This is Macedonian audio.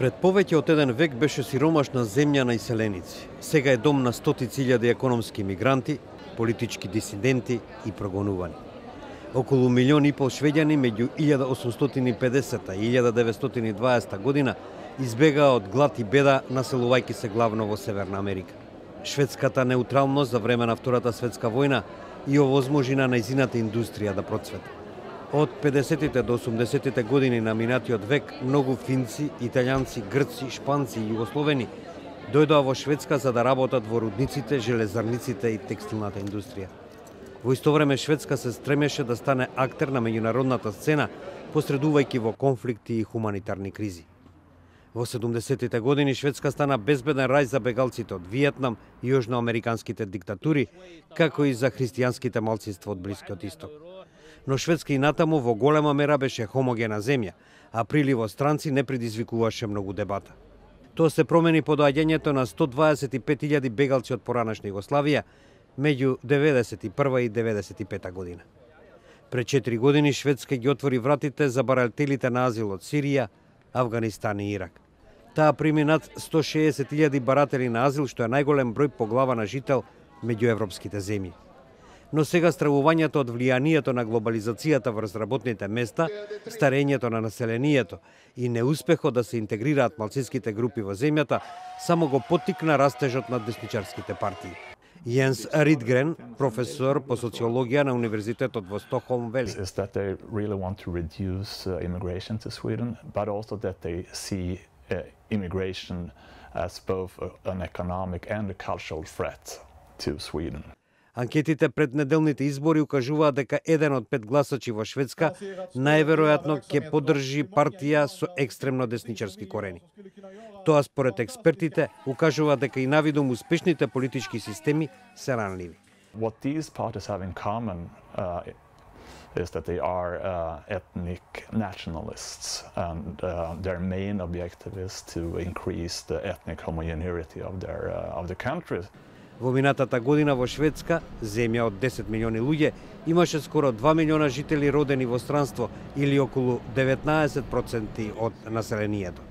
Пред повеќе од еден век беше сиромашна земја на иселеници. Сега е дом на стотици илјади економски мигранти, политички дисиденти и прогонувани. Околу 1,5 милиони швеѓани меѓу 1850 и 1920 година избегаа од глад и беда, населувајќи се главно во Северна Америка. Шведската неутралност за време на Втората светска војна и овозможи на нејзината индустрија да процвета. Од 50-тите до 80-тите години на минатиот век многу финци, италијанци, грци, шпанци и југословени дојдоа во Шведска за да работат во рудниците, железарниците и текстилната индустрија. Во исто време Шведска се стремеше да стане актер на меѓународната сцена, посредувајќи во конфликти и хуманитарни кризи. Во 70-тите години Шведска стана безбеден рај за бегалците од Виетнам и јужноамериканските диктатури, како и за христијанските малцинства од Блискиот Исток. Но Шведска и натаму во голема мера беше хомогена земја, а приливот странци не предизвикуваше многу дебата. Тоа се промени по доаѓањето на 125.000 бегалци од поранешна Југославија меѓу 91 и 95 година. Пред 4 години Шведска ги отвори вратите за барателите на азил од Сирија, Авганистан и Ирак. Таа прими над 160.000 баратели на азил, што е најголем број по глава на жител меѓу европските земји. Но сега стравувањето од влијанието на глобализацијата врз работните места, старењето на населението и неуспехот да се интегрираат малцинските групи во земјата само го поттикна растежот на десничарските партии. Jens Rydgren, професор по социологија на Универзитетот во Стокхолм, вели: is that they really want to reduce immigration to Sweden, but also that they see immigration as both an economic and a cultural threat to Sweden. Анкетите пред неделните избори укажуваат дека 1 од 5 гласачи во Шведска најверојатно ќе поддржи партија со екстремно десничарски корени. Тоа според експертите укажува дека и навидум успешните политички системи се ранливи. What these parties have in common is that they are ethnic nationalists, and their main objective is to increase the ethnic homogeneity of the country. Во минатата година во Шведска, земја од 10 милиони луѓе, имаше скоро 2 милиона жители родени во странство или околу 19% од населението.